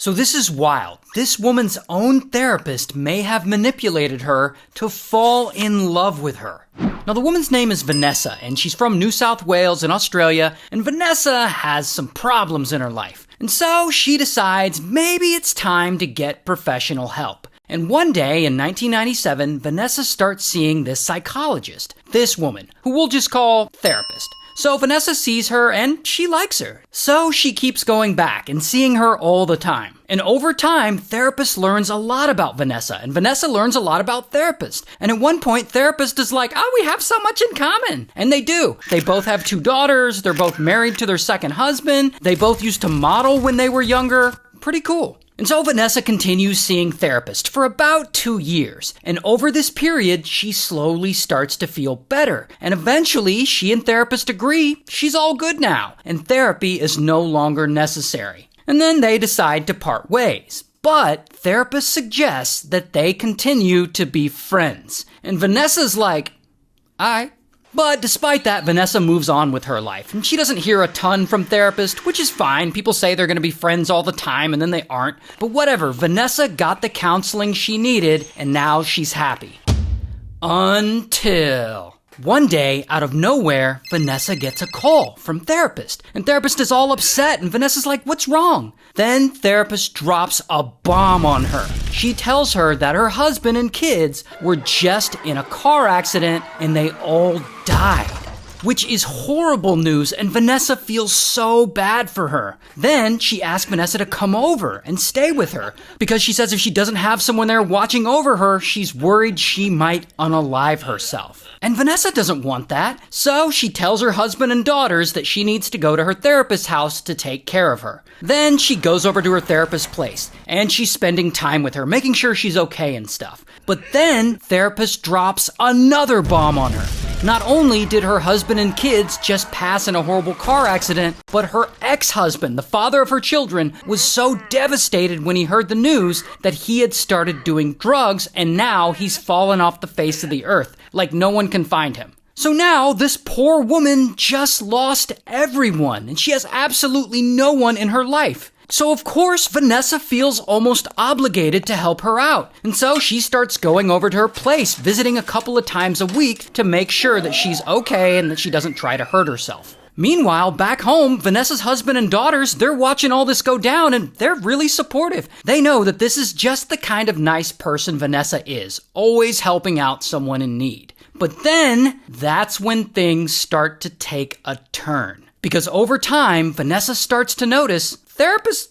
So this is wild. This woman's own therapist may have manipulated her to fall in love with her. Now, the woman's name is Vanessa, and she's from New South Wales in Australia, and Vanessa has some problems in her life. And so she decides maybe it's time to get professional help. And one day in 1997, Vanessa starts seeing this psychologist, this woman, who we'll just call therapist. So Vanessa sees her and she likes her. So she keeps going back and seeing her all the time. And over time, therapist learns a lot about Vanessa, and Vanessa learns a lot about therapist. And at one point, therapist is like, oh, we have so much in common. And they do. They both have 2 daughters. They're both married to their second husband. They both used to model when they were younger. Pretty cool. And so Vanessa continues seeing therapist for about 2 years. And over this period, she slowly starts to feel better. And eventually, she and therapist agree she's all good now. And therapy is no longer necessary. And then they decide to part ways. But therapist suggests that they continue to be friends. And Vanessa's like, alright. But despite that, Vanessa moves on with her life, and she doesn't hear a ton from therapist, which is fine. People say they're going to be friends all the time, and then they aren't. But whatever, Vanessa got the counseling she needed, and now she's happy. Until one day, out of nowhere, Vanessa gets a call from therapist. And therapist is all upset, and Vanessa's like, what's wrong? Then therapist drops a bomb on her. She tells her that her husband and kids were just in a car accident and they all died. Which is horrible news, and Vanessa feels so bad for her. Then she asks Vanessa to come over and stay with her, because she says if she doesn't have someone there watching over her, she's worried she might unalive herself. And Vanessa doesn't want that, so she tells her husband and daughters that she needs to go to her therapist's house to take care of her. Then she goes over to her therapist's place, and she's spending time with her, making sure she's okay and stuff. But then therapist drops another bomb on her. Not only did her husband and kids just pass in a horrible car accident, but her ex-husband, the father of her children, was so devastated when he heard the news that he had started doing drugs, and now he's fallen off the face of the earth, like no one can find him. So now this poor woman just lost everyone, and she has absolutely no one in her life. So of course, Vanessa feels almost obligated to help her out. And so she starts going over to her place, visiting a couple of times a week to make sure that she's okay and that she doesn't try to hurt herself. Meanwhile, back home, Vanessa's husband and daughters, they're watching all this go down and they're really supportive. They know that this is just the kind of nice person Vanessa is, always helping out someone in need. But then, that's when things start to take a turn. Because over time, Vanessa starts to notice therapist